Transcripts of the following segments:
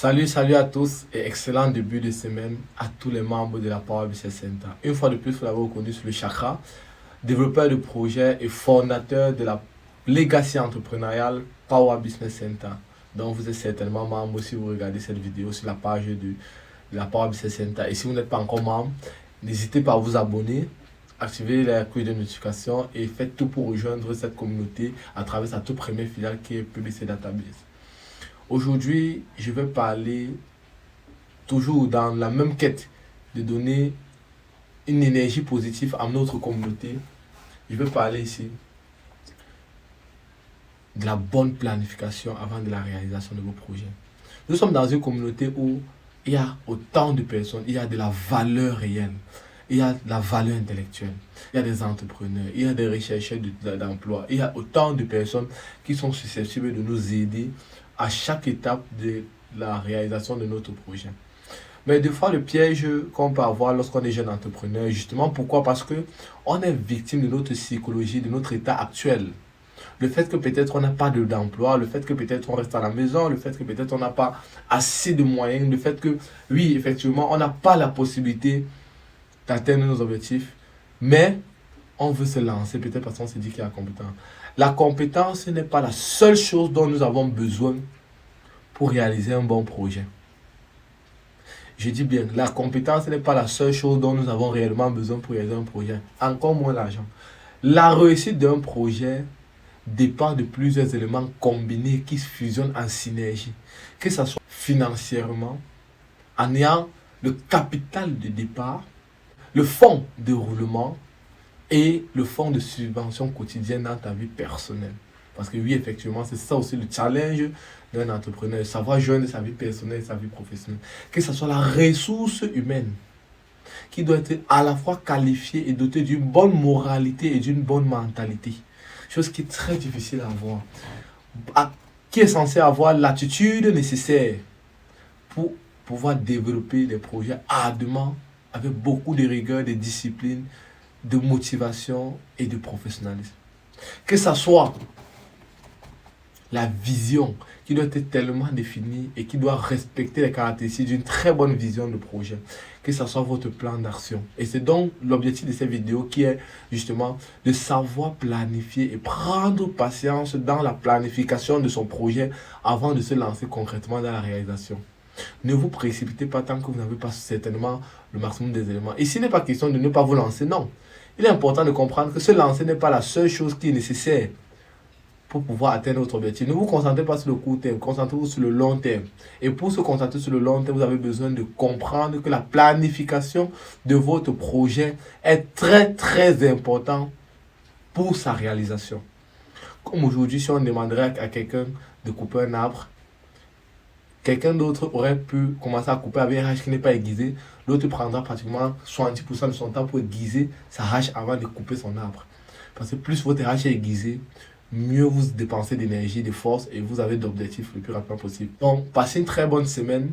Salut à tous et excellent début de semaine à tous les membres de la Power Business Center. Une fois de plus, vous l'avez reconnu sur le chakra, développeur de projet et fondateur de la Legacy entrepreneuriale Power Business Center, dont vous êtes certainement membre si vous regardez cette vidéo sur la page de la Power Business Center. Et si vous n'êtes pas encore membre, n'hésitez pas à vous abonner, activer la cloche de notification et faites tout pour rejoindre cette communauté à travers sa toute première filiale qui est PBC Database. Aujourd'hui, je vais parler, toujours dans la même quête, de donner une énergie positive à notre communauté. Je vais parler ici de la bonne planification avant de la réalisation de vos projets. Nous sommes dans une communauté où il y a autant de personnes, il y a de la valeur réelle, il y a de la valeur intellectuelle, il y a des entrepreneurs, il y a des rechercheurs d'emploi, il y a autant de personnes qui sont susceptibles de nous aider à chaque étape de la réalisation de notre projet. Mais des fois, le piège qu'on peut avoir lorsqu'on est jeune entrepreneur, justement, pourquoi? Parce que on est victime de notre psychologie, de notre état actuel. Le fait que peut-être on n'a pas d'emploi, le fait que peut-être on reste à la maison, le fait que peut-être on n'a pas assez de moyens, le fait que, oui, effectivement, on n'a pas la possibilité d'atteindre nos objectifs, mais on veut se lancer, peut-être parce qu'on se dit qu'il y a compétence. La compétence n'est pas la seule chose dont nous avons besoin pour réaliser un bon projet. Je dis bien, la compétence n'est pas la seule chose dont nous avons réellement besoin pour réaliser un projet. Encore moins l'argent. La réussite d'un projet dépend de plusieurs éléments combinés qui fusionnent en synergie. Que ce soit financièrement, en ayant le capital de départ, le fonds de roulement et le fonds de subvention quotidienne dans ta vie personnelle. Parce que oui, effectivement, c'est ça aussi le challenge d'un entrepreneur, savoir joindre sa vie personnelle et sa vie professionnelle. Que ce soit la ressource humaine qui doit être à la fois qualifiée et dotée d'une bonne moralité et d'une bonne mentalité. Chose qui est très difficile à avoir. Qui est censé avoir l'attitude nécessaire pour pouvoir développer des projets ardemment avec beaucoup de rigueur, de discipline, de motivation et de professionnalisme. Que ce soit la vision qui doit être tellement définie et qui doit respecter les caractéristiques d'une très bonne vision de projet. Que ce soit votre plan d'action. Et c'est donc l'objectif de cette vidéo qui est justement de savoir planifier et prendre patience dans la planification de son projet avant de se lancer concrètement dans la réalisation. Ne vous précipitez pas tant que vous n'avez pas certainement le maximum des éléments. Ici, il n'est pas question de ne pas vous lancer, non. Il est important de comprendre que se lancer n'est pas la seule chose qui est nécessaire pour pouvoir atteindre votre objectif. Ne vous concentrez pas sur le court terme, concentrez-vous sur le long terme. Et pour se concentrer sur le long terme, vous avez besoin de comprendre que la planification de votre projet est très important pour sa réalisation. Comme aujourd'hui, si on demanderait à quelqu'un de couper un arbre, quelqu'un d'autre aurait pu commencer à couper avec un hache qui n'est pas aiguisé. L'autre prendra pratiquement 70% de son temps pour aiguiser sa hache avant de couper son arbre. Parce que plus votre hache est aiguisée, mieux vous dépensez d'énergie, de force et vous avez d'objectifs le plus rapidement possible. Donc, passez une très bonne semaine,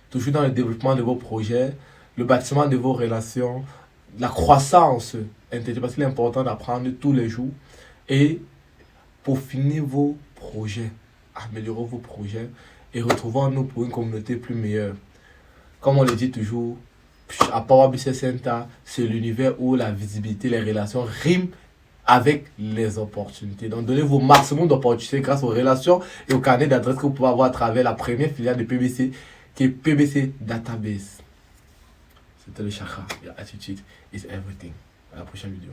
toujours dans le développement de vos projets, le bâtiment de vos relations, la croissance intellectuelle, parce qu'il est important d'apprendre tous les jours. Et pour finir vos projets, améliorer vos projets et retrouvons-nous pour une communauté plus meilleure. Comme on le dit toujours, à Power Business Center, c'est l'univers où la visibilité, les relations riment avec les opportunités. Donc, donnez vos maximum d'opportunités grâce aux relations et au carnet d'adresses que vous pouvez avoir à travers la première filiale de PBC, qui est PBC Database. C'était le chakra. Your attitude is everything. À la prochaine vidéo.